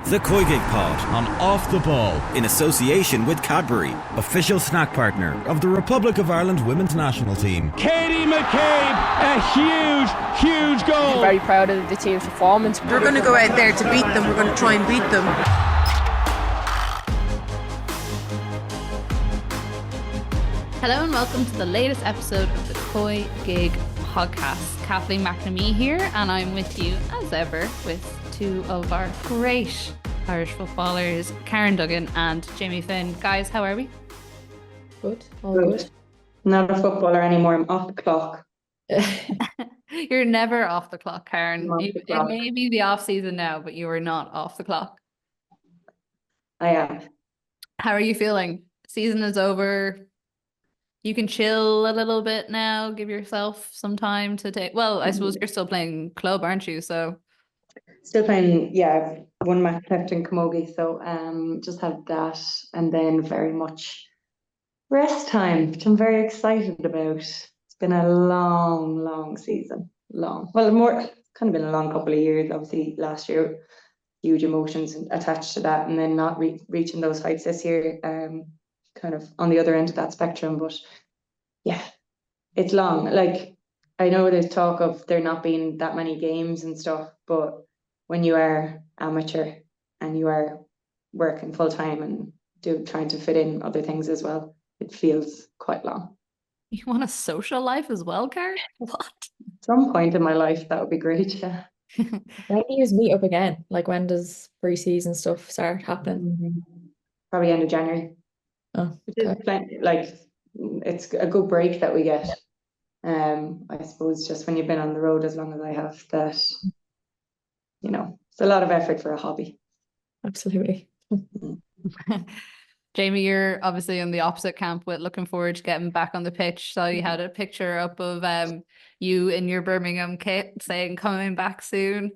The COYGIG Pod on Off the Ball in association with Cadbury, official snack partner of the Republic of Ireland women's national team. Katie McCabe, a huge goal. I'm very proud of the team's performance. We're going to go out there to beat them. We're going to try and beat them. Hello and welcome to the latest episode of the COYGIG Podcast. Kathleen McNamee here, and I'm with you as ever with two of our great Irish footballers, Ciaran Duggan and Jamie Finn. Guys, how are we? Good, all good. Not a footballer anymore, I'm off the clock. You're never off the clock, Ciaran. It clock. may be the off season now, but you are not off the clock. I am. How are you feeling? Season is over. You can chill a little bit now, give yourself some time to take, well, I suppose you're still playing club, aren't you? So Still playing, yeah, one match left in Camogie, so just have that and then very much rest time, which I'm very excited about. It's been a long season. More, it's kind of been a long couple of years. Obviously last year, huge emotions attached to that, and then not reaching those heights this year, kind of on the other end of that spectrum. But yeah, it's long. Like, I know there's talk of there not being that many games and stuff, but when you are amateur and you are working full time and trying to fit in other things as well, it feels quite long. you want a social life as well, Ciaran? What? At some point in my life, that would be great. Yeah. When do you meet up again? Like, when does pre-season stuff start happening? Probably end of January. Oh, Which is like, it's a good break that we get. I suppose just when you've been on the road as long as I have, that, you know, it's a lot of effort for a hobby. Absolutely. Jamie, you're obviously in the opposite camp with looking forward to getting back on the pitch. So you had a picture up of you in your Birmingham kit saying coming back soon.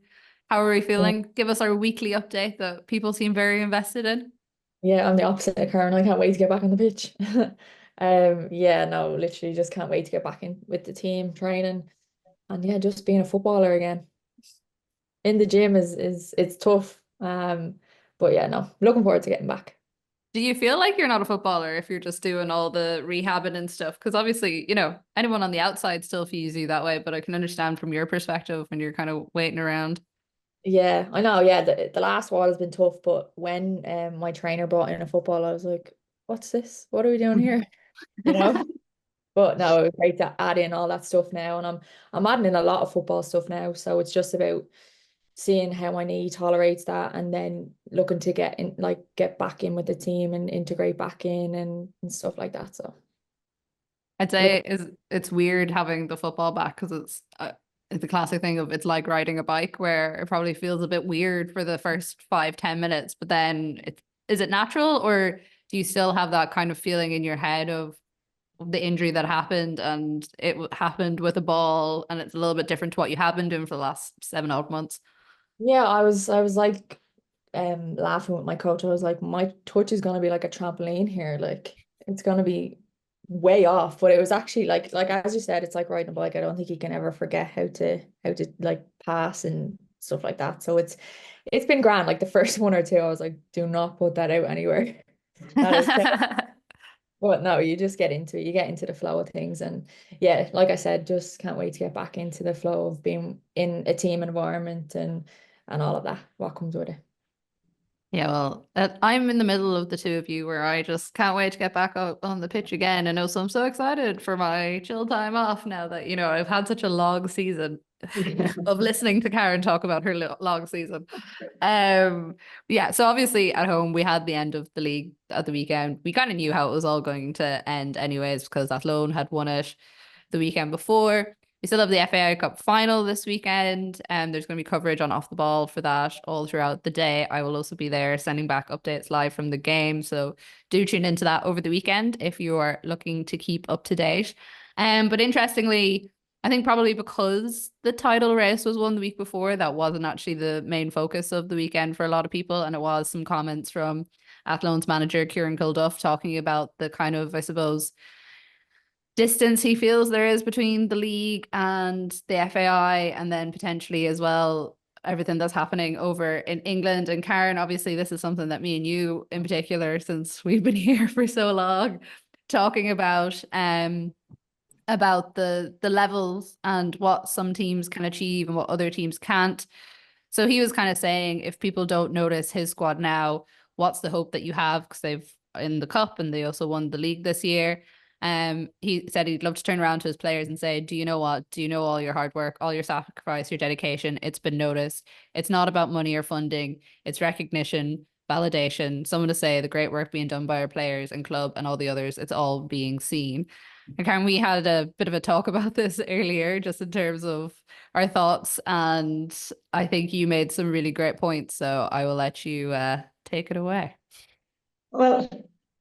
How are we feeling? Give us our weekly update that people seem very invested in. Yeah, I'm the opposite of Karen. I can't wait to get back on the pitch. Yeah, no, literally just can't wait to get back in with the team training, and yeah, just being a footballer again. In the gym is it's tough. But yeah, no, looking forward to getting back. Do you feel like you're not a footballer if you're just doing all the rehabbing and stuff? Because obviously, you know, anyone on the outside still views you that way, but I can understand from your perspective when you're kind of waiting around. Yeah, I know. Yeah, the last while has been tough, but when my trainer brought in a football, I was like, "What's this? What are we doing here?" You know. But no, it was great to add in all that stuff now, and I'm adding in a lot of football stuff now. So it's just about seeing how my knee tolerates that, and then looking to get back in with the team and integrate back in and stuff like that. So I'd say it's weird having the football back because it's the classic thing of it's like riding a bike where it probably feels a bit weird for the first 5-10 minutes, but then is it natural, or do you still have that kind of feeling in your head of the injury that happened and it happened with a ball and it's a little bit different to what you have been doing for the last 7 odd months? yeah, I was like laughing with my coach. I was like, my touch is gonna be like a trampoline here, like it's gonna be way off. But it was actually like as you said, it's like riding a bike. I don't think you can ever forget how to like pass and stuff like that. So it's been grand. Like the first one or two, I was like, do not put that out anywhere. That is but no, you just get into it. You get into the flow of things, and yeah, like I said, just can't wait to get back into the flow of being in a team environment and all of that, what comes with it. Yeah, well, I'm in the middle of the two of you where I just can't wait to get back out on the pitch again. And also I'm so excited for my chill time off now that, you know, I've had such a long season of listening to Ciaran talk about her long season. Yeah, so obviously at home we had the end of the league at the weekend. We kind of knew how it was all going to end anyways because Athlone had won it the weekend before. We still have the FAI Cup final this weekend, and there's going to be coverage on Off the Ball for that all throughout the day. I will also be there sending back updates live from the game, so do tune into that over the weekend if you are looking to keep up to date. But interestingly, I think probably because the title race was won the week before, that wasn't actually the main focus of the weekend for a lot of people, and it was some comments from Athlone's manager Ciaran Kilduff talking about the kind of, I suppose, distance he feels there is between the league and the FAI, and then potentially as well everything that's happening over in England. And Karen, obviously this is something that me and you in particular, since we've been here for so long, talking about the levels and what some teams can achieve and what other teams can't. So he was kind of saying, if people don't notice his squad now, what's the hope that you have? Because they've in the cup and they also won the league this year. He said he'd love to turn around to his players and say, do you know what? Do you know all your hard work, all your sacrifice, your dedication? It's been noticed. It's not about money or funding. It's recognition, validation, someone to say the great work being done by our players and club and all the others. It's all being seen. And Karen, we had a bit of a talk about this earlier, just in terms of our thoughts. And I think you made some really great points. So I will let you take it away. Well,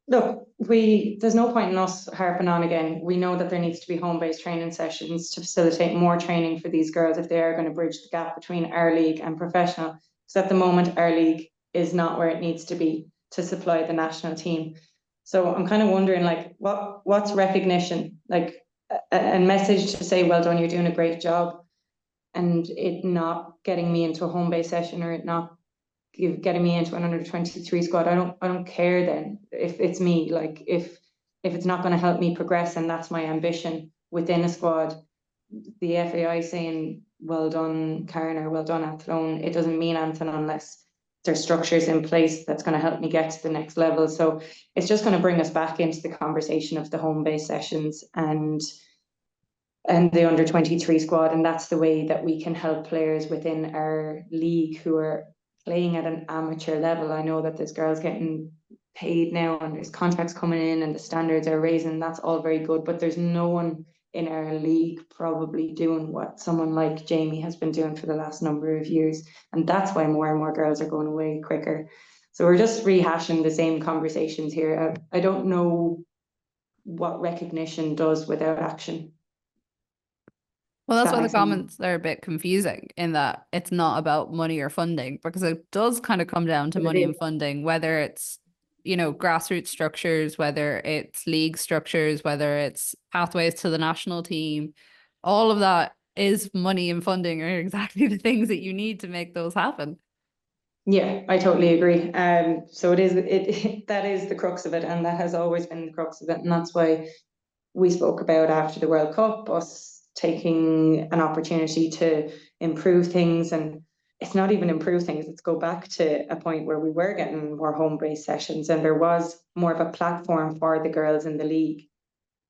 look, there's no point in us harping on again. We know that there needs to be home-based training sessions to facilitate more training for these girls if they are going to bridge the gap between our league and professional. Because at the moment, our league is not where it needs to be to supply the national team. So I'm kind of wondering, like, what's recognition? Like a message to say, well done, you're doing a great job, and it not getting me into a home-based session, or it not getting me into an under 23 squad. I don't care then if it's me. Like if it's not going to help me progress, and that's my ambition within a squad, the FAI saying well done Karen or well done Athlone, it doesn't mean anything unless there's structures in place that's going to help me get to the next level. So it's just going to bring us back into the conversation of the home-based sessions and the under 23 squad, and that's the way that we can help players within our league who are playing at an amateur level. I know that there's girls getting paid now and there's contracts coming in and the standards are raising. That's all very good, but there's no one in our league probably doing what someone like Jamie has been doing for the last number of years, and that's why more and more girls are going away quicker. So we're just rehashing the same conversations here. I don't know what recognition does without action. Well, that's why the comments are a bit confusing, in that it's not about money or funding, because it does kind of come down to money and funding, whether it's, you know, grassroots structures, whether it's league structures, whether it's pathways to the national team. All of that is money and funding are exactly the things that you need to make those happen. Yeah, I totally agree. So that is the crux of it, and that has always been the crux of it, and that's why we spoke about after the World Cup us taking an opportunity to improve things. And it's not even improve things, it's go back to a point where we were getting more home-based sessions and there was more of a platform for the girls in the league.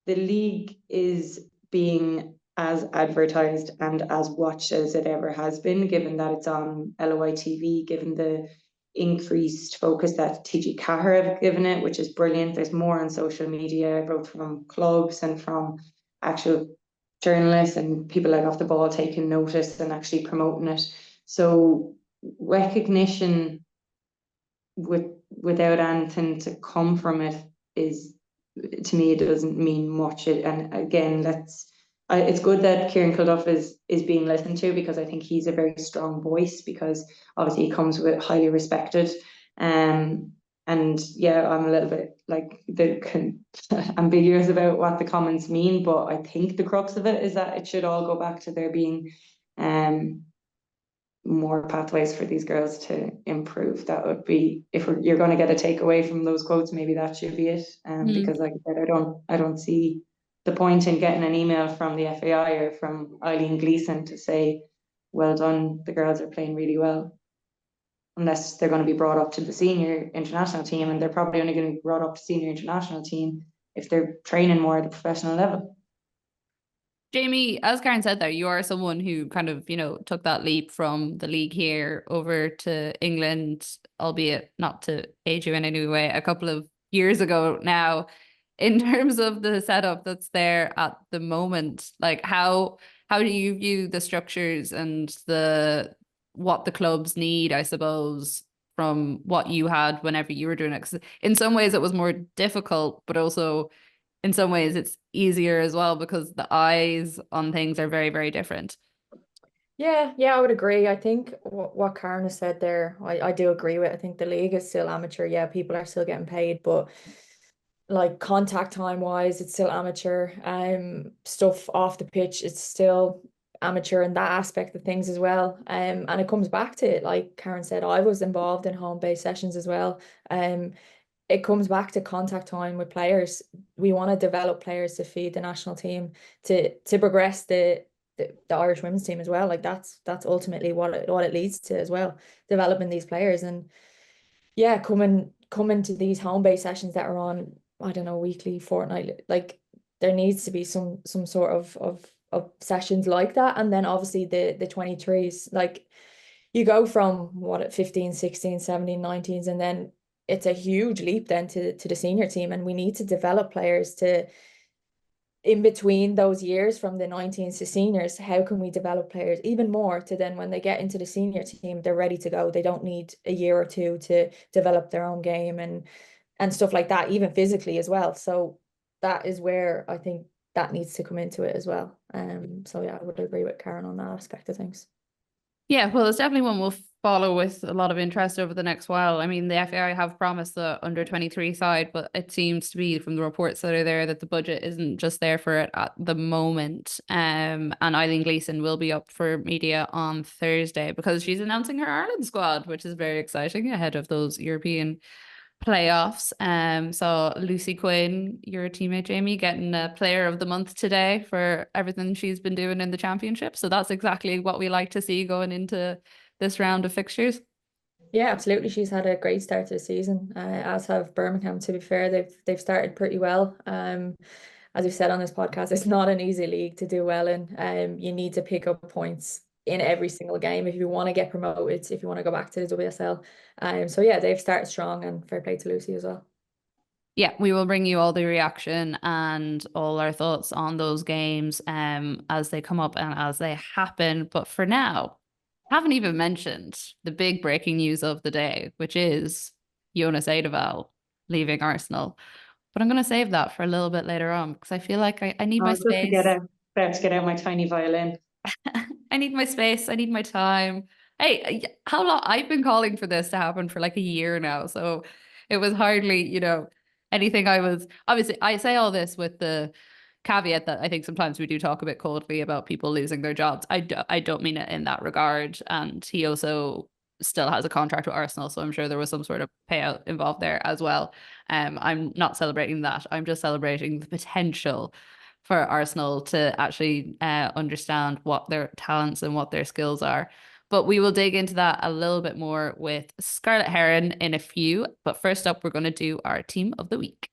The league is being as advertised and as watched as it ever has been, given that it's on LOI TV, given the increased focus that TG Cahir have given it, which is brilliant. There's more on social media, both from clubs and from actual journalists and people like Off the Ball taking notice and actually promoting it. So recognition without anything to come from it is, to me, it doesn't mean much. And again, it's good that Ciaran Kilduff is being listened to, because I think he's a very strong voice, because obviously he comes with highly respected. And yeah, I'm a little bit like ambiguous about what the comments mean, but I think the crux of it is that it should all go back to there being more pathways for these girls to improve. That would be, if you're going to get a takeaway from those quotes, maybe that should be it. Because like I said, I don't see the point in getting an email from the FAI or from Eileen Gleeson to say, well done, the girls are playing really well, unless they're going to be brought up to the senior international team, and they're probably only going to be brought up to senior international team if they're training more at a professional level. Jamie, as Karen said there, you are someone who kind of, you know, took that leap from the league here over to England, albeit not to age you in any way, a couple of years ago now. In terms of the setup that's there at the moment, like how do you view the structures and what the clubs need, I suppose, from what you had whenever you were doing it? 'Cause in some ways it was more difficult, but also in some ways it's easier as well, because the eyes on things are very, very different. Yeah, I would agree. I think what Karen has said there, I do agree with. I think the league is still amateur. Yeah, people are still getting paid, but like contact time wise, it's still amateur. Stuff off the pitch, it's still amateur in that aspect of things as well. And it comes back to it, like Karen said, I was involved in home-based sessions as well. It comes back to contact time with players. We want to develop players to feed the national team, to progress the Irish women's team as well. Like that's ultimately what it leads to as well, developing these players. And yeah, coming to these home-based sessions that are on, I don't know, weekly, fortnightly, like there needs to be some sort of sessions like that. And then obviously the 23s, like you go from 15, 16, 17, 19s, and then it's a huge leap then to the senior team. And we need to develop players to, in between those years from the 19s to seniors, how can we develop players even more to then when they get into the senior team, they're ready to go. They don't need a year or two to develop their own game and stuff like that, even physically as well. So that is where I think that needs to come into it as well. So yeah, I would agree with Karen on that aspect of things. Yeah, well, it's definitely one we'll follow with a lot of interest over the next while. I mean, the FAI have promised the under 23 side, but it seems to be from the reports that are there that the budget isn't just there for it at the moment. And Eileen Gleeson will be up for media on Thursday because she's announcing her Ireland squad, which is very exciting ahead of those European playoffs. So Lucy Quinn, your teammate Jamie, getting a player of the month today for everything she's been doing in the championship. So that's exactly what we like to see going into this round of fixtures. Yeah, absolutely. She's had a great start to the season, as have Birmingham. To be fair, they've started pretty well. As we've said on this podcast, it's not an easy league to do well in. You need to pick up points in every single game if you want to get promoted, if you want to go back to the WSL. So yeah, they've started strong, and fair play to Lucy as well. Yeah, we will bring you all the reaction and all our thoughts on those games as they come up and as they happen. But for now, haven't even mentioned the big breaking news of the day, which is Jonas Eidevall leaving Arsenal. But I'm going to save that for a little bit later on because I feel like I need my space. About to get out my tiny violin. I need my space. I need my time. Hey, how long? I've been calling for this to happen for like a year now. So it was hardly, anything obviously, I say all this with the caveat that I think sometimes we do talk a bit coldly about people losing their jobs. I don't mean it in that regard. And he also still has a contract with Arsenal. So I'm sure there was some sort of payout involved there as well. I'm not celebrating that. I'm just celebrating the potential for Arsenal to actually understand what their talents and what their skills are. But we will dig into that a little bit more with Scarlett Herron in a few. But first up, we're going to do our team of the week.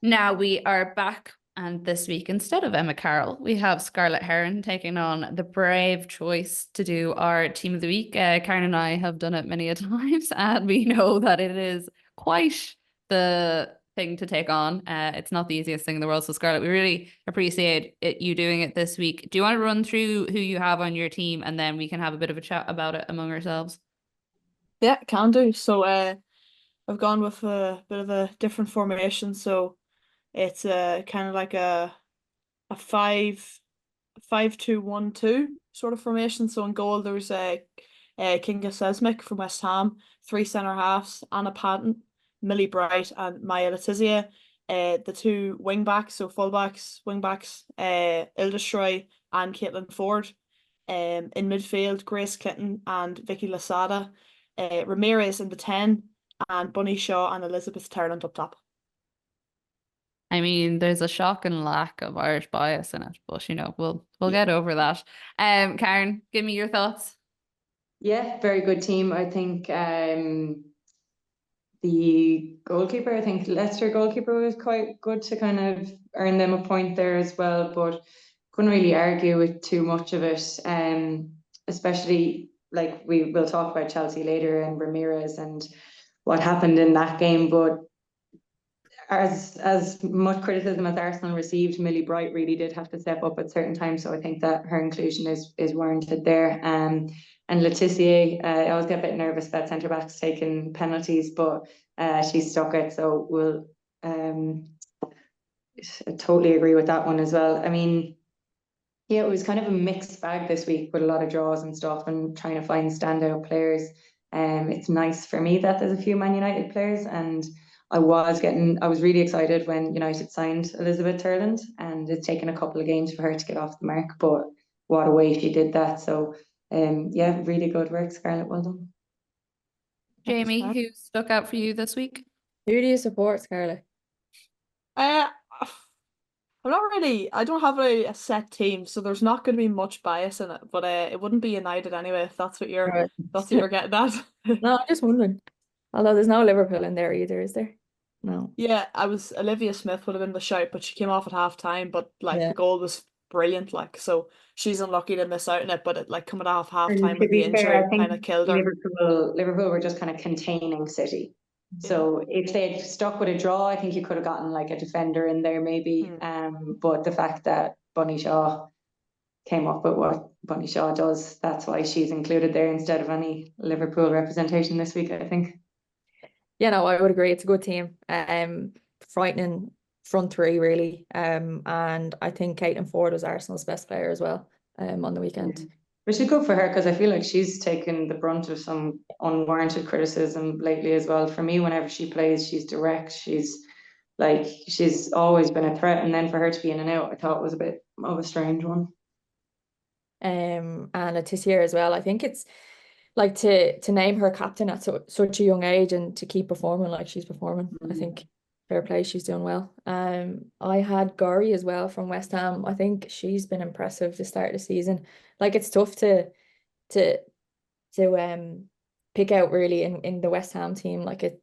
Now we are back, and this week, instead of Emma Carroll, we have Scarlett Herron taking on the brave choice to do our team of the week. Karen and I have done it many a times, and we know that it is quite the thing to take on. It's not the easiest thing in the world. So Scarlett, we really appreciate you doing it this week. Do you want to run through who you have on your team, and then we can have a bit of a chat about it among ourselves? Yeah, can do. So I've gone with a bit of a different formation. So it's kind of like a 5-2-1-2 sort of formation. So in goal there's Kinga Sesmic from West Ham, 3 centre halves, Anna Patton, Millie Bright and Maya Letizia. The 2 wing backs, so wing backs, Ilda Shroy and Caitlin Ford. In midfield, Grace Kitten and Vicky Lasada. Ramirez in the 10, and Bunny Shaw and Elizabeth Terland up top. I mean, there's a shocking lack of Irish bias in it, but we'll get over that. Karen, give me your thoughts. Yeah, very good team. I think the goalkeeper, I think Leicester goalkeeper was quite good to kind of earn them a point there as well, but couldn't really argue with too much of it. Especially like we will talk about Chelsea later and Ramirez and what happened in that game, but as much criticism as Arsenal received, Millie Bright really did have to step up at certain times. So I think that her inclusion is warranted there. And Letizia, I always get a bit nervous about centre backs taking penalties, but she stuck it. So we'll I totally agree with that one as well. I mean, yeah, it was kind of a mixed bag this week with a lot of draws and stuff and trying to find standout players. It's nice for me that there's a few Man United players, and I was really excited when United signed Elizabeth Turland, and it's taken a couple of games for her to get off the mark, but what a way she did that. So yeah, really good work, Scarlett. Well done. Jamie, who stuck out for you this week? Who do you support, Scarlett? I'm not really, I don't have a set team, so there's not going to be much bias in it, but it wouldn't be United anyway, if that's what you're getting at. No, I'm just wondering. Although there's no Liverpool in there either, is there? No. Yeah, Olivia Smith would have been the shout, but she came off at half time, but like Yeah. the goal was brilliant, like, so she's unlucky to miss out on it, but it, like, coming off half And time to with the be fair, injury I think kind of killed her. Liverpool were just kind of containing City. So if they had stuck with a draw, I think you could have gotten like a defender in there maybe. But the fact that Bunny Shaw came up with what Bunny Shaw does, that's why she's included there instead of any Liverpool representation this week, I think. Yeah, no, I would agree. It's a good team. Frightening front three, really. And I think Caitlin Ford was Arsenal's best player as well on the weekend. Which is good for her, because I feel like she's taken the brunt of some unwarranted criticism lately as well. For me, whenever she plays, she's direct. She's always been a threat. And then for her to be in and out, I thought was a bit of a strange one. And Leticia as well. I think it's like to name her captain at such a young age and to keep performing like she's performing. I think fair play, she's doing well. I had Gori as well from West Ham. I think she's been impressive to start the season. Like, it's tough to pick out really in the West Ham team. Like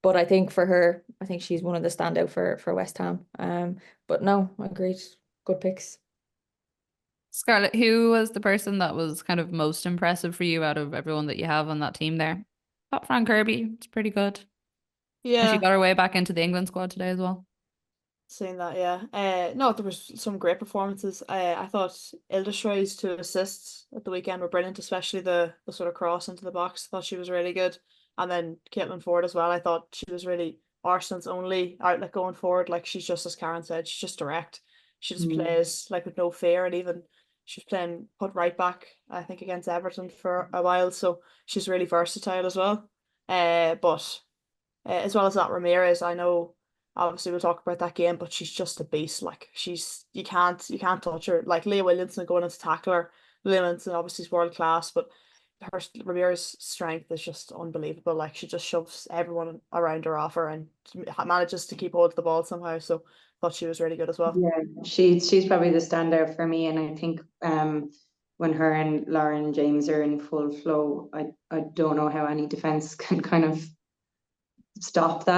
but I think for her, I think she's one of the standout for West Ham. But no, I agreed. Good picks. Scarlett, who was the person that was kind of most impressive for you out of everyone that you have on that team there? Thought Fran Kirby, it's pretty good. Yeah. And she got her way back into the England squad today as well. Seeing that, yeah. No, there was some great performances. I thought Ildishray's 2 assists at the weekend were brilliant, especially the sort of cross into the box. I thought she was really good. And then Caitlin Ford as well. I thought she was really Arsenal's only outlet going forward. Like, she's just, as Karen said, she's just direct. She just plays like with no fear, and even she was playing put right back, I think, against Everton for a while. So she's really versatile as well. But as well as that, Ramirez, I know obviously we'll talk about that game, but she's just a beast. Like, you can't touch her. Like, Leah Williamson going into tackle her. Leah Williamson obviously is world class, but Ramirez's strength is just unbelievable. Like, she just shoves everyone around her off her and manages to keep hold of the ball somehow. So I thought she was really good as well. Yeah, she's probably the standout for me, and I think when her and Lauren James are in full flow, I don't know how any defense can kind of stop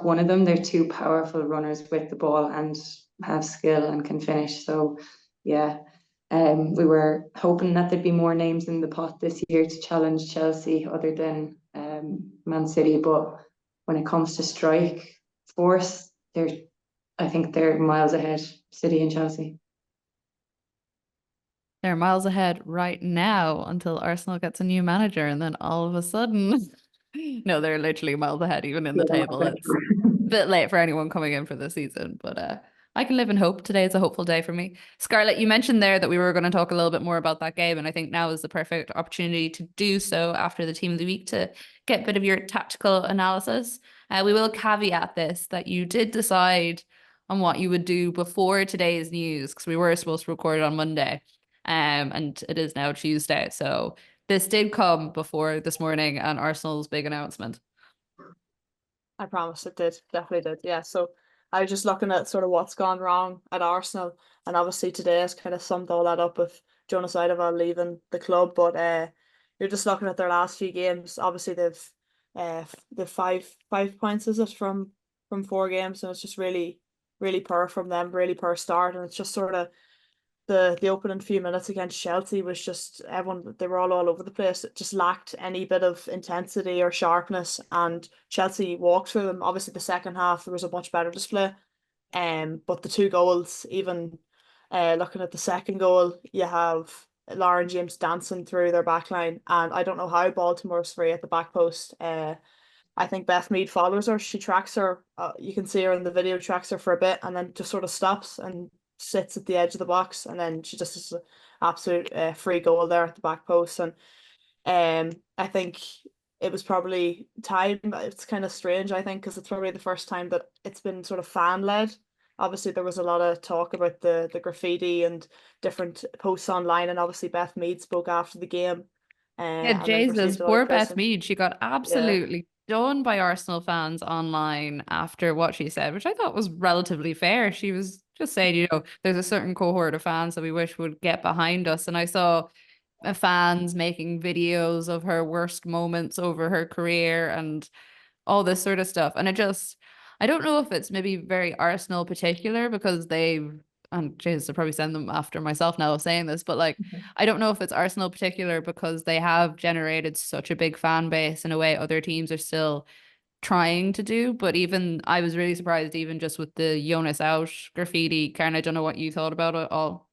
one of them. They're two powerful runners with the ball and have skill and can finish. So yeah, we were hoping that there'd be more names in the pot this year to challenge Chelsea other than Man City, but when it comes to strike force, I think they're miles ahead, City and Chelsea. They're miles ahead right now until Arsenal gets a new manager, and then all of a sudden, no, they're literally miles ahead even in the table. It's a bit late for anyone coming in for the season, but I can live in hope. Today is a hopeful day for me. Scarlett, you mentioned there that we were going to talk a little bit more about that game, and I think now is the perfect opportunity to do so after the Team of the Week, to get a bit of your tactical analysis. We will caveat this that you did decide on what you would do before today's news, because we were supposed to record it on Monday, and it is now Tuesday. So this did come before this morning and Arsenal's big announcement. I promise it did. Definitely did. Yeah. So I was just looking at sort of what's gone wrong at Arsenal, and obviously today has kind of summed all that up with Jonas Eidevall leaving the club. But you're just looking at their last few games. Obviously they've 5 points, is it, from 4 games, and it's just really poor from them, really poor start. And it's just sort of the opening few minutes against Chelsea was just they were all over the place. It just lacked any bit of intensity or sharpness, and Chelsea walked through them. Obviously the second half there was a much better display, but the 2 goals, even looking at the second goal, you have Lauren James dancing through their backline, and I don't know how Baltimore's free at the back post. I think Beth Mead follows her. She tracks her. You can see her in the video, tracks her for a bit and then just sort of stops and sits at the edge of the box, and then she just has an absolute free goal there at the back post. And I think it was probably time. It's kind of strange, I think, because it's probably the first time that it's been sort of fan led. Obviously, there was a lot of talk about the graffiti and different posts online, and obviously Beth Mead spoke after the game. Yeah, And then Jesus, received a lot of poor Beth criticism. Mead. She got absolutely done by Arsenal fans online after what she said, which I thought was relatively fair. She was just saying, you know, there's a certain cohort of fans that we wish would get behind us. And I saw fans making videos of her worst moments over her career and all this sort of stuff. And I don't know if it's maybe very Arsenal particular because and Jesus, I'll probably send them after myself now saying this, but like, I don't know if it's Arsenal particular because they have generated such a big fan base in a way other teams are still trying to do. But even I was really surprised, even just with the Jonas out graffiti. Karen, I don't know what you thought about it all.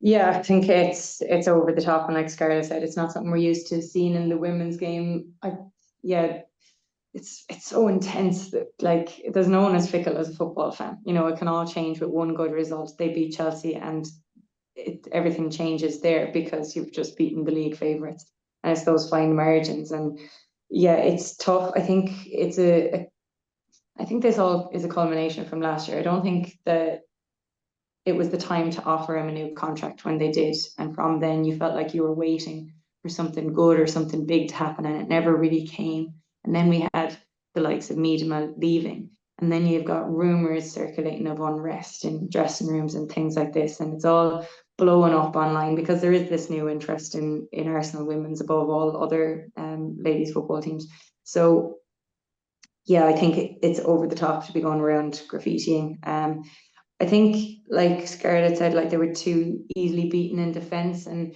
Yeah, I think it's over the top, and like Scarlett said, it's not something we're used to seeing in the women's game. Yeah, it's so intense that like there's no one as fickle as a football fan. You know, it can all change with one good result. They beat Chelsea, and everything changes there because you've just beaten the league favourites, and it's those fine margins. And yeah, it's tough. I think I think this all is a culmination from last year. I don't think that it was the time to offer him a new contract when they did. And from then you felt like you were waiting for something good or something big to happen, and it never really came. And then we had the likes of Miedema leaving. And then you've got rumours circulating of unrest in dressing rooms and things like this. And it's all blowing up online because there is this new interest in Arsenal women's above all other ladies football teams. So yeah, I think it's over the top to be going around graffitiing. I think, like Scarlett said, like they were too easily beaten in defence, and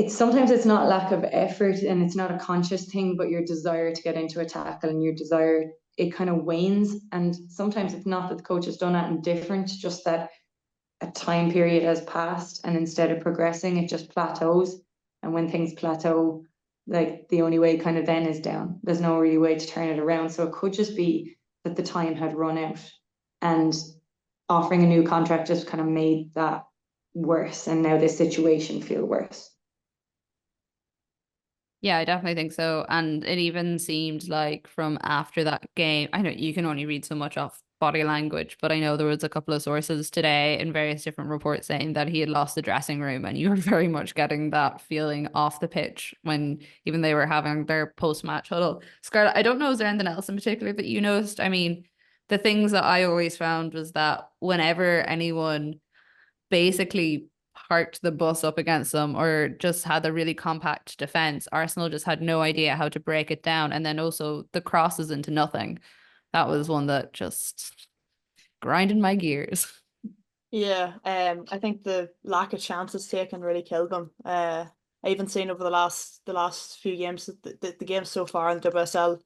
sometimes it's not lack of effort and it's not a conscious thing, but your desire to get into a tackle and your desire, it kind of wanes. And sometimes it's not that the coach has done that indifferent, just that a time period has passed, and instead of progressing, it just plateaus. And when things plateau, like the only way kind of then is down. There's no really way to turn it around. So it could just be that the time had run out, and offering a new contract just kind of made that worse, and now this situation feel worse. Yeah, I definitely think so. And it even seemed like from after that game, I know you can only read so much off body language, but I know there was a couple of sources today in various different reports saying that he had lost the dressing room, and you were very much getting that feeling off the pitch when even they were having their post-match huddle. Scarlett, I don't know, is there anything else in particular that you noticed? I mean, the things that I always found was that whenever anyone basically parked the bus up against them or just had a really compact defense, Arsenal just had no idea how to break it down. And then also the crosses into nothing. That was one that just grinded my gears. Yeah, I think the lack of chances taken really killed them. I even seen over the last few games, the games so far in the WSL,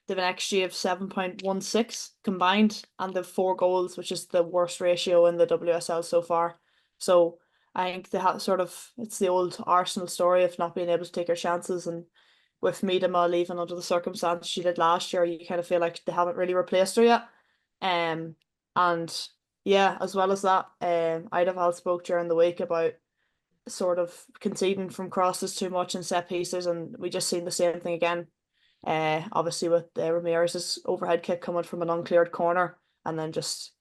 they've an XG of 7.16 combined, and they've 4 goals, which is the worst ratio in the WSL so far. So I think they have it's the old Arsenal story of not being able to take their chances, and with Miedema leaving under the circumstances she did last year, you kind of feel like they haven't really replaced her yet. And yeah, as well as that, Eidevall spoke during the week about sort of conceding from crosses too much and set pieces, and we just seen the same thing again. Obviously with Ramirez's overhead kick coming from an uncleared corner, and then just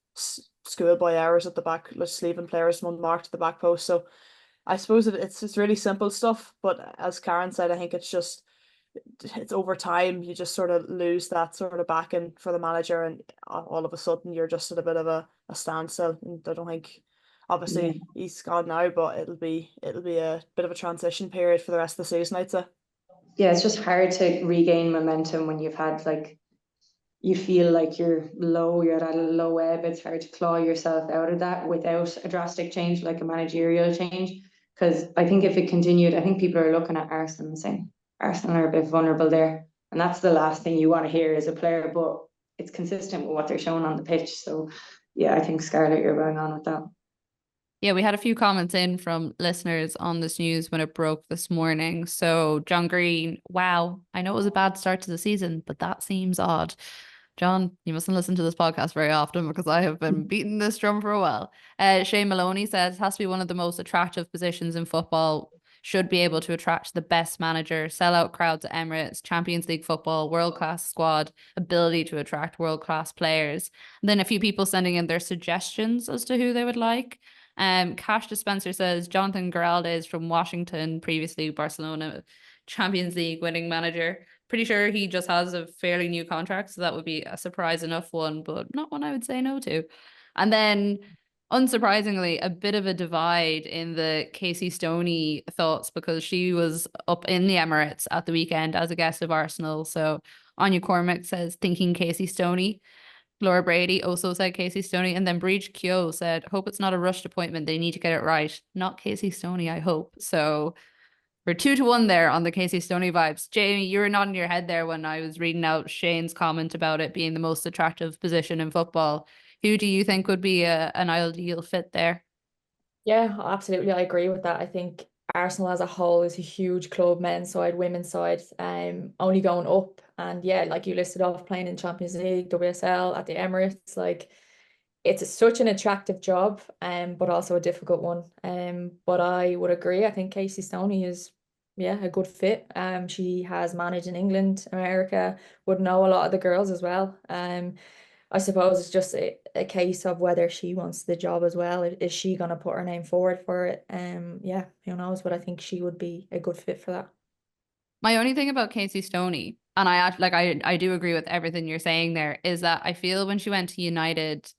schoolboy errors at the back, just leaving players unmarked at the back post. So I suppose it's really simple stuff, but as Karen said, I think it's over time you just sort of lose that sort of backing for the manager, and all of a sudden you're just at a bit of a standstill. And I don't think, obviously he's gone now, but it'll be a bit of a transition period for the rest of the season, I'd say. Yeah, it's just hard to regain momentum when you've had you feel like you're at a low ebb. It's hard to claw yourself out of that without a drastic change, like a managerial change. Because I think if it continued, I think people are looking at Arsenal and saying Arsenal are a bit vulnerable there. And that's the last thing you want to hear as a player, but it's consistent with what they're showing on the pitch. So yeah, I think Scarlett, you're going on with that. Yeah, we had a few comments in from listeners on this news when it broke this morning. So John Green, wow, I know it was a bad start to the season, but that seems odd. John, you mustn't listen to this podcast very often because I have been beating this drum for a while. Shane Maloney says, has to be one of the most attractive positions in football. should be able to attract the best manager, sell out crowds at Emirates, Champions League football, world-class squad, ability to attract world-class players. And then a few people sending in their suggestions as to who they would like. Cash Dispenser says Jonathan Giraldes from Washington, previously Barcelona Champions League winning manager. Pretty sure he just has a fairly new contract, so that would be a surprise enough one, but not one I would say no to. And then, unsurprisingly, a bit of a divide in the Casey Stoney thoughts, because she was up in the Emirates at the weekend as a guest of Arsenal. So Anya Cormack says, thinking Casey Stoney. Laura Brady also said Casey Stoney. And then Breach Kyo said, hope it's not a rushed appointment. They need to get it right. Not Casey Stoney, I hope. So we're 2-1 there on the Casey Stoney vibes. Jamie, you were nodding your head there when I was reading out Shane's comment about it being the most attractive position in football. Who do you think would be an ideal fit there? Yeah, absolutely. I agree with that. I think Arsenal as a whole is a huge club, men's side, women's side, only going up. And yeah, like you listed off, playing in Champions League, WSL, at the Emirates, like it's such an attractive job, but also a difficult one. But I would agree. I think Casey Stoney is, yeah, a good fit. She has managed in England, America, would know a lot of the girls as well. I suppose it's just a case of whether she wants the job as well. Is she going to put her name forward for it? Yeah, who knows? But I think she would be a good fit for that. My only thing about Casey Stoney, and I do agree with everything you're saying there, is that I feel when she went to United,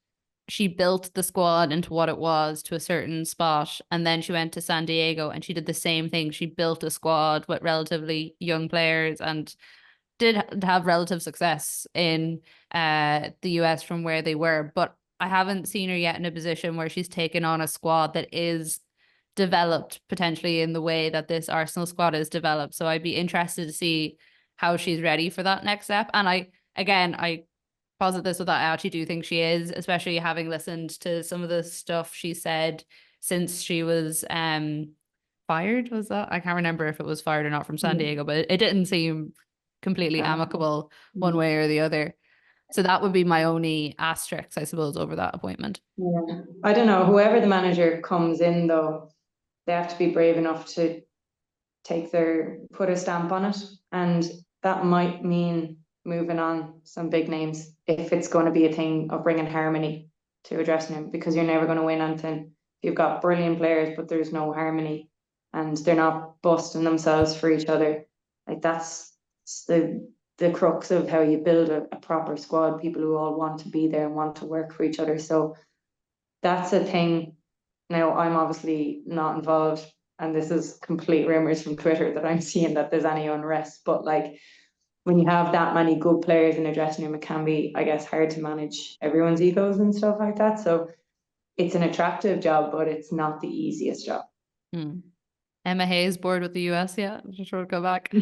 she built the squad into what it was to a certain spot, and then she went to San Diego and she did the same thing. She built a squad with relatively young players and did have relative success in the US from where they were, but I haven't seen her yet in a position where she's taken on a squad that is developed potentially in the way that this Arsenal squad is developed. So I'd be interested to see how she's ready for that next step. And I posit this with that, I actually do think she is, especially having listened to some of the stuff she said since she was fired. Was that? I can't remember if it was fired or not from San Diego, but it didn't seem completely amicable one way or the other. So that would be my only asterisk, I suppose, over that appointment. Yeah. I don't know, whoever the manager comes in though, they have to be brave enough to put a stamp on it, and that might mean moving on some big names if it's going to be a thing of bringing harmony to a dressing room, because you're never going to win anything. You've got brilliant players, but there's no harmony and they're not busting themselves for each other. Like that's the crux of how you build a proper squad, people who all want to be there and want to work for each other. So that's a thing. Now, I'm obviously not involved, and this is complete rumors from Twitter that I'm seeing that there's any unrest, but like when you have that many good players in a dressing room, it can be, I guess, hard to manage everyone's egos and stuff like that. So it's an attractive job, but it's not the easiest job. Emma Hayes bored with the US yet? Just sure go back.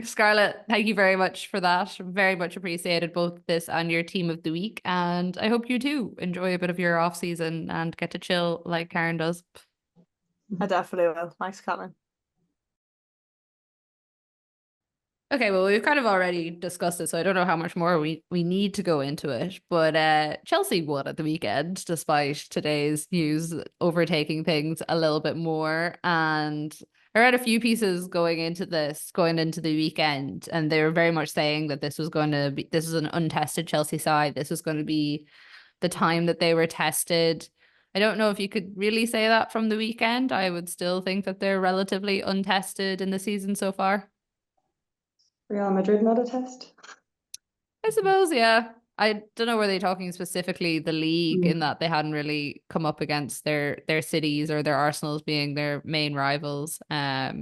Scarlett, thank you very much for that. Very much appreciated both this and your team of the week. And I hope you too enjoy a bit of your off season and get to chill like Karen does. I definitely will. Thanks, Kathleen. Okay, well, we've kind of already discussed it, so I don't know how much more we need to go into it. But Chelsea won at the weekend, despite today's news overtaking things a little bit more. And I read a few pieces going into the weekend, and they were very much saying that this is an untested Chelsea side. This was going to be the time that they were tested. I don't know if you could really say that from the weekend. I would still think that they're relatively untested in the season so far. Real Madrid not a test? I suppose, yeah. I don't know, were they talking specifically the league in that they hadn't really come up against their cities or their Arsenals being their main rivals. But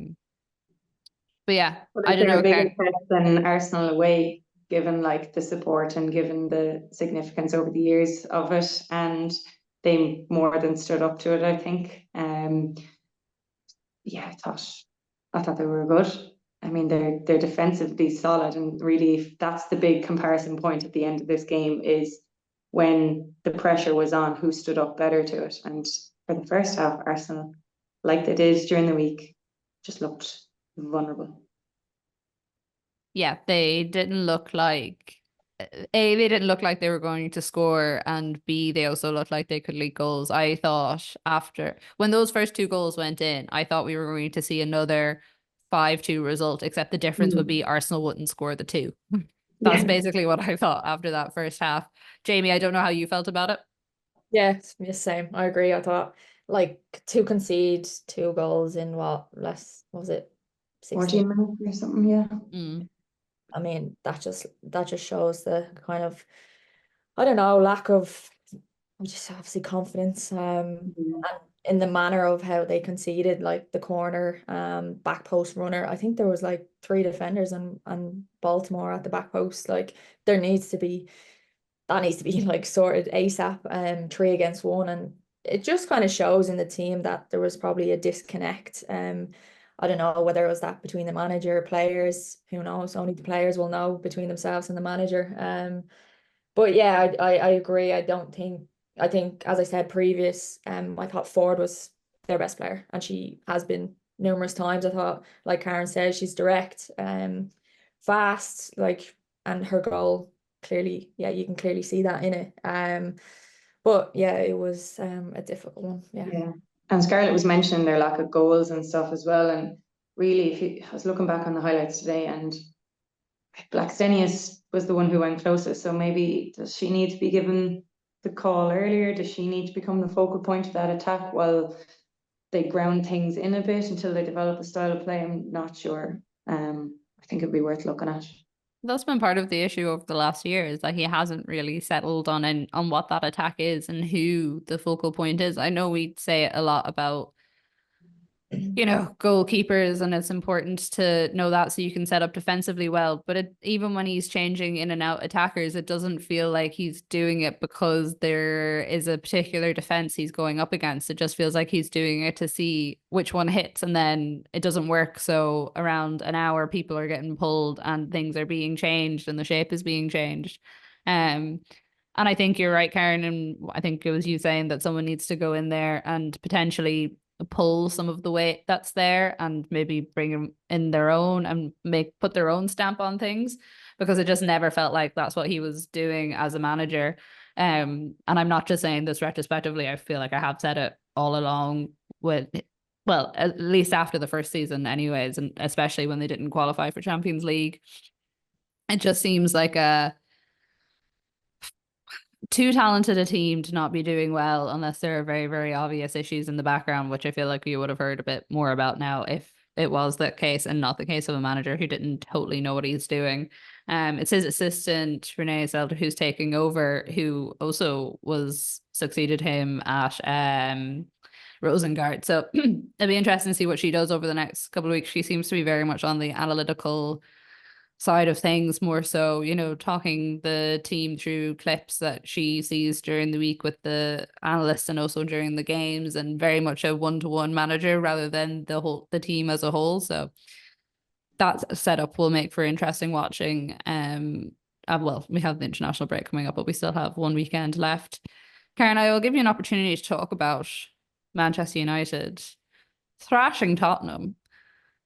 yeah, I don't know. A bigger test than Arsenal away, given like the support and given the significance over the years of it, and they more than stood up to it, I think. Yeah, I thought they were good. I mean, they're defensively solid, and really, if that's the big comparison point at the end of this game, is when the pressure was on, who stood up better to it. And for the first half, Arsenal, like they did during the week, just looked vulnerable. Yeah, they didn't look like A, they didn't look like they were going to score, and B, they also looked like they could leak goals. I thought after when those first 2 goals went in, I thought we were going to see another 5-2 result, except the difference would be Arsenal wouldn't score the 2. That's basically what I thought after that first half. Jamie, I don't know how you felt about it. Yeah, same. I agree. I thought like to concede 2 goals in what was it 14 minutes or something, yeah. I mean, that just shows the kind of, I don't know, lack of just obviously confidence and in the manner of how they conceded, like the corner back post runner. I think there was like 3 defenders and Baltimore at the back post. Like that needs to be like sorted ASAP, 3 against 1, and it just kind of shows in the team that there was probably a disconnect. I don't know whether it was that between the manager, players, who knows? Only the players will know between themselves and the manager. But yeah, I agree. I think as I said previous, I thought Ford was their best player, and she has been numerous times. I thought, like Karen says, she's direct, fast, like, and her goal clearly, yeah, you can clearly see that in it. But yeah, it was a difficult one. Yeah. And Scarlett was mentioning their lack of goals and stuff as well. And really, I was looking back on the highlights today, and Blackstenius was the one who went closest. So maybe does she need to be given the call earlier? Does she need to become the focal point of that attack while they ground things in a bit until they develop a style of play? I'm not sure. I think it'd be worth looking at. That's been part of the issue over the last year, is that he hasn't really settled on what that attack is and who the focal point is. I know we say a lot about, you know, goalkeepers, and it's important to know that so you can set up defensively well. But even when he's changing in and out attackers, it doesn't feel like he's doing it because there is a particular defense he's going up against. It just feels like he's doing it to see which one hits, and then it doesn't work. So around an hour, people are getting pulled and things are being changed and the shape is being changed. And I think you're right, Karen, and I think it was you saying that someone needs to go in there and potentially pull some of the weight that's there and maybe bring them in their own and put their own stamp on things, because it just never felt like that's what he was doing as a manager. And I'm not just saying this retrospectively. I feel like I have said it all along, well, at least after the first season anyways, and especially when they didn't qualify for Champions League. It just seems like too talented a team to not be doing well unless there are very, very obvious issues in the background, which I feel like we would have heard a bit more about now if it was that case and not the case of a manager who didn't totally know what he's doing. It's his assistant, Renee Zelder, who's taking over, who also succeeded him at Rosengard. So it'll be interesting to see what she does over the next couple of weeks. She seems to be very much on the analytical side of things, more so, you know, talking the team through clips that she sees during the week with the analysts and also during the games, and very much a one-to-one manager rather than the team as a whole. So that setup will make for interesting watching. Well, we have the international break coming up, but we still have one weekend left. Karen, I will give you an opportunity to talk about Manchester United thrashing Tottenham.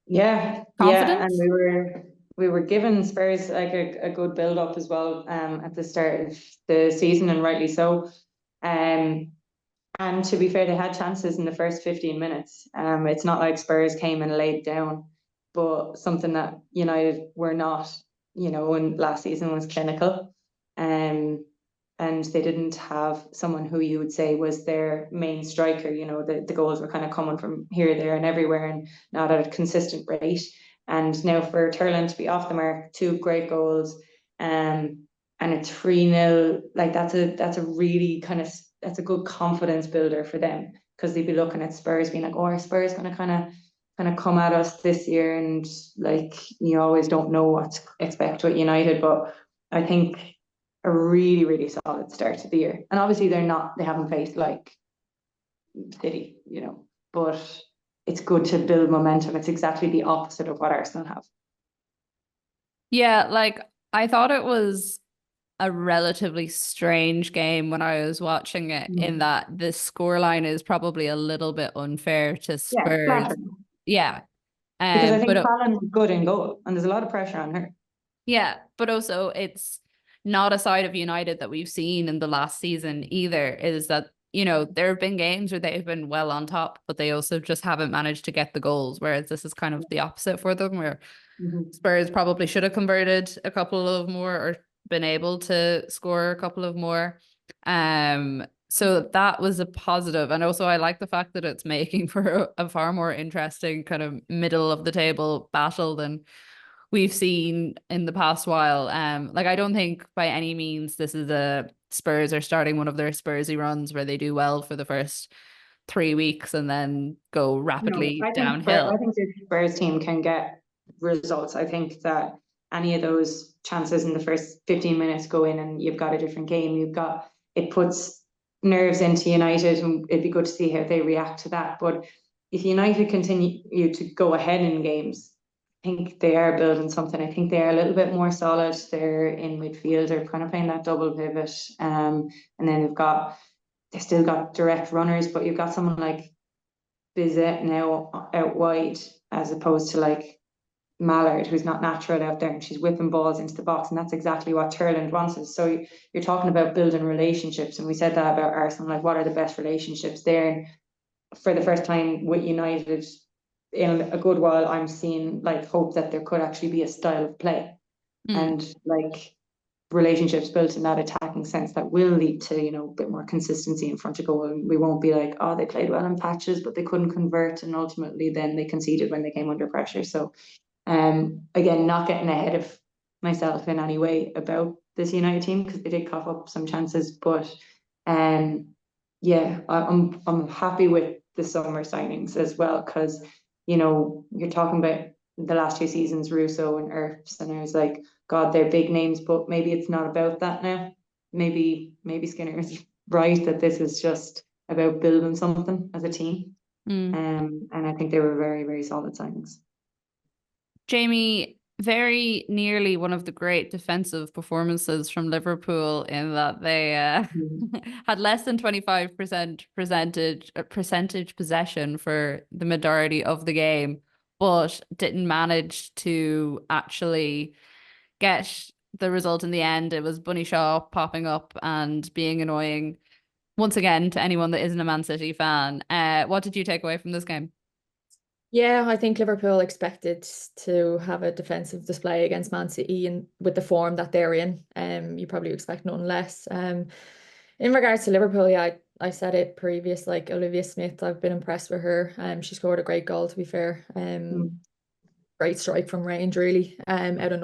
Yeah, Confidence? and we were given Spurs like a good build up as well at the start of the season, and rightly so. And to be fair, they had chances in the first 15 minutes. It's not like Spurs came and laid down, but something that United were not, you know, when last season was clinical. And they didn't have someone who you would say was their main striker. You know, the goals were kind of coming from here, there, and everywhere, and not at a consistent rate. And now for Turland to be off the mark, 2 great goals, and a 3-0, like that's a really that's a good confidence builder for them, because they'd be looking at Spurs being like, oh, are Spurs going to kind of come at us this year? And like, you always don't know what to expect with United, but I think a really, really solid start to the year. And obviously they haven't faced like City, you know, but it's good to build momentum. It's exactly the opposite of what Arsenal have. Yeah, like I thought it was a relatively strange game when I was watching it, in that the scoreline is probably a little bit unfair to Spurs. Yeah. Because I think Fallon is good in goal and there's a lot of pressure on her. Yeah, but also it's not a side of United that we've seen in the last season either, is that, you know, there have been games where they've been well on top, but they also just haven't managed to get the goals, whereas this is kind of the opposite for them, where Spurs probably should have converted a couple of more or been able to score a couple of more. So that was a positive. And also I like the fact that it's making for a far more interesting kind of middle of the table battle than we've seen in the past while. Like, I don't think by any means this is a Spurs are starting one of their Spursy runs where they do well for the first 3 weeks and then go rapidly downhill. I think the Spurs team can get results. I think that any of those chances in the first 15 minutes go in and you've got a different game. It puts nerves into United, and it'd be good to see how they react to that. But if United continue to go ahead in games, I think they are building something. I think they are a little bit more solid. They're in midfield. They're kind of playing that double pivot. And then they've still got direct runners, but you've got someone like Bizet now out wide, as opposed to like Mallard, who's not natural out there, and she's whipping balls into the box, and that's exactly what Turland wants. So you're talking about building relationships, and we said that about Arsenal, like what are the best relationships there? And for the first time with United in a good while, I'm seeing like hope that there could actually be a style of play and like relationships built in that attacking sense that will lead to, you know, a bit more consistency in front of goal. And we won't be like, oh, they played well in patches, but they couldn't convert, and ultimately then they conceded when they came under pressure. So again, not getting ahead of myself in any way about this United team, because they did cough up some chances, but yeah, I'm happy with the summer signings as well, because, you know, you're talking about the last 2 seasons, Russo and Earps, and I was like, God, they're big names, but maybe it's not about that now. Maybe Skinner is right that this is just about building something as a team. And I think they were very, very solid signings. Jamie, very nearly one of the great defensive performances from Liverpool, in that they had less than 25% percentage possession for the majority of the game, but didn't manage to actually get the result in the end. It was Bunny Shaw popping up and being annoying once again to anyone that isn't a Man City fan. What did you take away from this game? Yeah, I think Liverpool expected to have a defensive display against Man City, and with the form that they're in, you probably expect nothing less. In regards to Liverpool, yeah, I said it previous, like Olivia Smith, I've been impressed with her. She scored a great goal, to be fair. Great strike from range, really, out of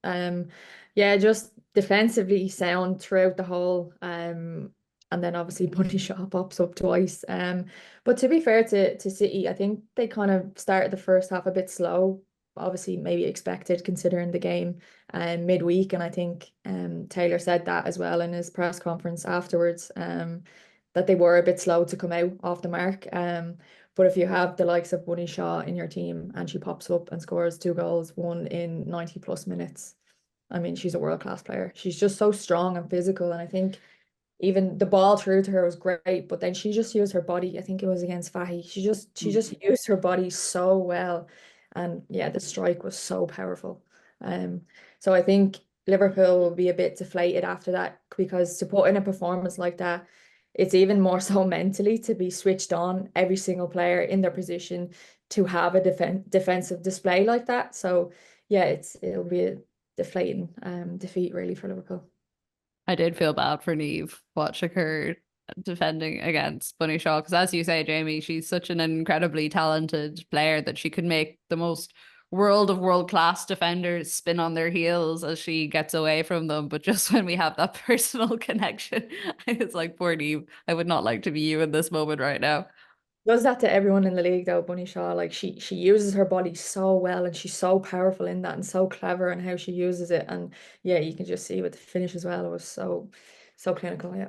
nothing. Yeah, just defensively sound throughout the whole. And then obviously Bunny Shaw pops up twice. But to be fair to City, I think they kind of started the first half a bit slow. Obviously, maybe expected considering the game midweek. And I think Taylor said that as well in his press conference afterwards, that they were a bit slow to come out off the mark. But if you have the likes of Bunny Shaw in your team and she pops up and scores 2 goals, 1 in 90 plus minutes, I mean, she's a world-class player. She's just so strong and physical. And I think even the ball through to her was great, but then she just used her body. I think it was against Fahy. She just used her body so well. And yeah, the strike was so powerful. So I think Liverpool will be a bit deflated after that, because to put in a performance like that, it's even more so mentally to be switched on, every single player in their position, to have a defensive display like that. So yeah, it'll be a deflating defeat really for Liverpool. I did feel bad for Niamh watching her defending against Bunny Shaw, because as you say, Jamie, she's such an incredibly talented player that she could make the most world-class defenders spin on their heels as she gets away from them. But just when we have that personal connection, it's like, poor Niamh, I would not like to be you in this moment right now. Does that to everyone in the league though, Bunny Shaw. Like she uses her body so well, and she's so powerful in that, and so clever in how she uses it. And yeah, you can just see with the finish as well. It was so clinical, yeah.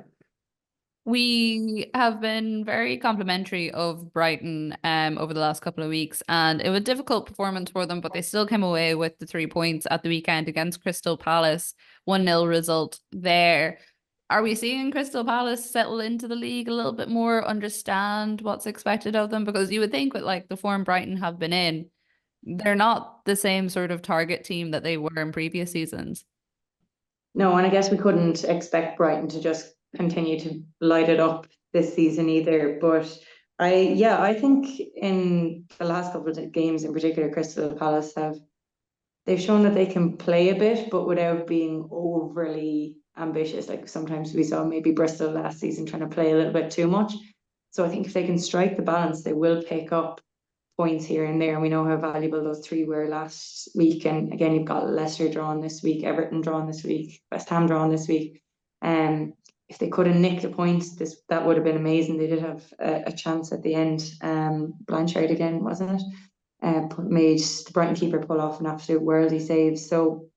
We have been very complimentary of Brighton over the last couple of weeks, and it was a difficult performance for them, but they still came away with the 3 points at the weekend against Crystal Palace. 1-0 result there. Are we seeing Crystal Palace settle into the league a little bit more, understand what's expected of them? Because you would think with like the form Brighton have been in, they're not the same sort of target team that they were in previous seasons. No, and I guess we couldn't expect Brighton to just continue to light it up this season either. But I think in the last couple of games in particular, Crystal Palace they've shown that they can play a bit, but without being overly ambitious. Like sometimes we saw maybe Bristol last season trying to play a little bit too much. So I think if they can strike the balance, they will pick up points here and there. And we know how valuable those 3 were last week. And again, you've got Leicester drawn this week, Everton drawn this week, West Ham drawn this week. If they could have nicked a point, that would have been amazing. They did have a chance at the end. Blanchard again, wasn't it? Made the Brighton keeper pull off an absolute worldly save. So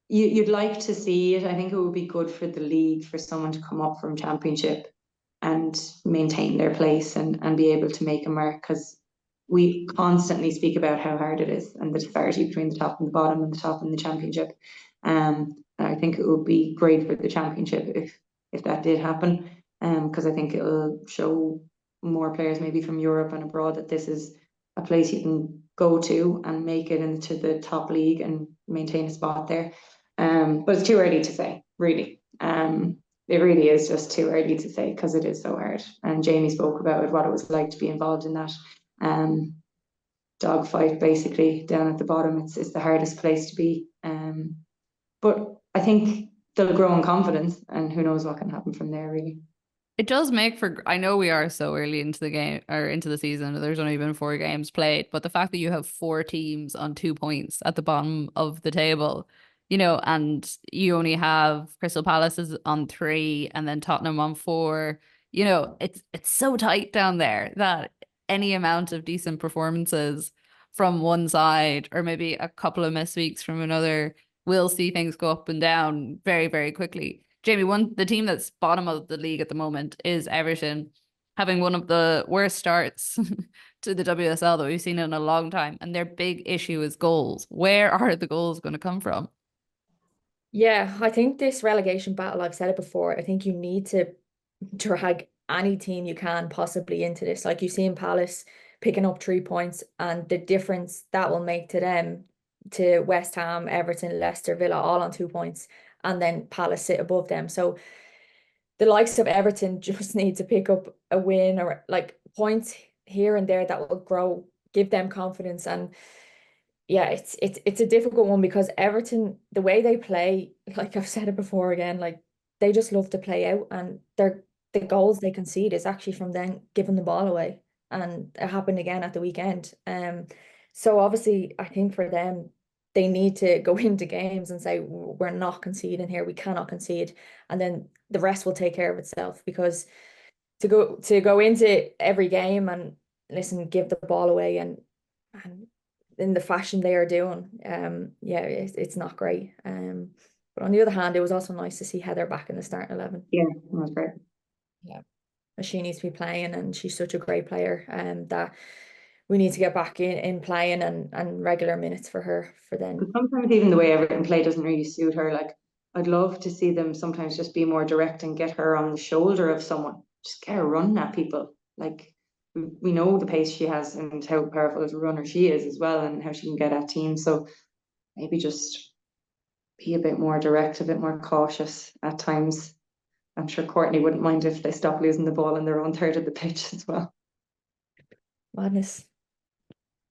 you'd like to see it. I think it would be good for the league for someone to come up from Championship and maintain their place and be able to make a mark, because we constantly speak about how hard it is and the disparity between the top and the bottom and the top and the Championship. I think it would be great for the Championship if that did happen, because I think it'll show more players maybe from Europe and abroad that this is a place you can go to and make it into the top league and maintain a spot there. But it's too early to say, really. It really is just too early to say because it is so hard. And Jamie spoke about what it was like to be involved in that dogfight, basically down at the bottom. It's the hardest place to be. But I think they'll grow in confidence, and who knows what can happen from there, really. It does make for, I know we are so early into the game or into the season, there's only been 4 games played, but the fact that you have 4 teams on 2 points at the bottom of the table, you know, and you only have Crystal Palace is on 3 and then Tottenham on 4, you know, it's so tight down there that any amount of decent performances from one side or maybe a couple of missed weeks from another will see things go up and down very, very quickly. Jamie, the team that's bottom of the league at the moment is Everton, having one of the worst starts to the WSL that we've seen in a long time. And their big issue is goals. Where are the goals going to come from? Yeah, I think this relegation battle, I've said it before, I think you need to drag any team you can possibly into this. Like you see in Palace picking up 3 points, and the difference that will make to them, to West Ham, Everton, Leicester, Villa, all on 2 points. And then Palace sit above them. So the likes of Everton just need to pick up a win or like points here and there that will give them confidence. And yeah, it's a difficult one because Everton, the way they play, like I've said it before again, like they just love to play out, and the goals they concede is actually from them giving the ball away. And it happened again at the weekend. So obviously I think for them, they need to go into games and say, we're not conceding here. We cannot concede. And then the rest will take care of itself, because to go into every game and listen, give the ball away and in the fashion they are doing, it's not great. But on the other hand, it was also nice to see Heather back in the starting 11. Yeah, that was great. Yeah. She needs to be playing, and she's such a great player, that we need to get back in playing and regular minutes for her for them. But sometimes even the way Everton play doesn't really suit her. Like I'd love to see them sometimes just be more direct and get her on the shoulder of someone. Just get her running at people. Like we know the pace she has and how powerful as a runner she is as well, and how she can get at teams. So maybe just be a bit more direct, a bit more cautious at times. I'm sure Courtney wouldn't mind if they stop losing the ball in their own third of the pitch as well. Madness.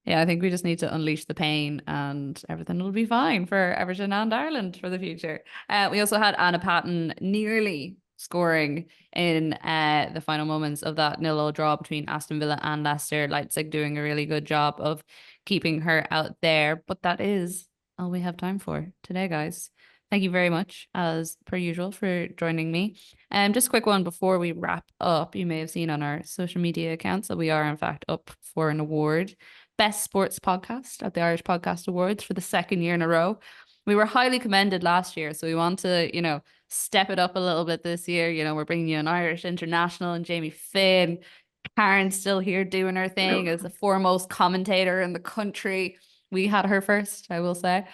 Yeah, I think we just need to unleash the pain and everything will be fine for Everton and Ireland for the future. We also had Anna Patton nearly scoring in the final moments of that 0-0 draw between Aston Villa and Leicester. Leipzig doing a really good job of keeping her out there. But that is all we have time for today, guys. Thank you very much, as per usual, for joining me. Just a quick one before we wrap up. You may have seen on our social media accounts that we are, in fact, up for an award. Best Sports Podcast at the Irish Podcast Awards for the 2nd year in a row. We were highly commended last year, so we want to, step it up a little bit this year. We're bringing you an Irish international and Jamie Finn. Karen's still here doing her thing as the foremost commentator in the country. We had her first, I will say.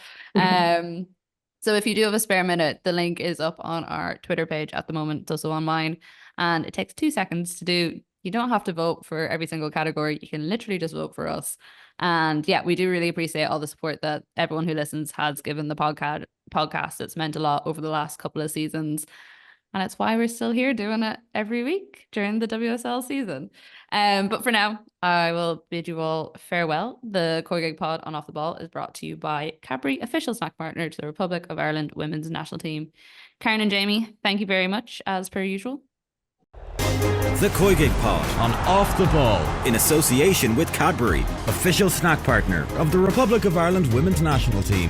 So if you do have a spare minute, the link is up on our Twitter page at the moment. It's also on mine. And it takes 2 seconds to do. You don't have to vote for every single category. You can literally just vote for us. And yeah, we do really appreciate all the support that everyone who listens has given the podcast. It's meant a lot over the last couple of seasons. And it's why we're still here doing it every week during the WSL season. But for now, I will bid you all farewell. The COYGIG Pod on Off the Ball is brought to you by Cadbury, official snack partner to the Republic of Ireland women's national team. Karen and Jamie, thank you very much, as per usual. The COYGIG Pod On Off the Ball. in association with Cadbury, official snack partner of the Republic of Ireland women's national team.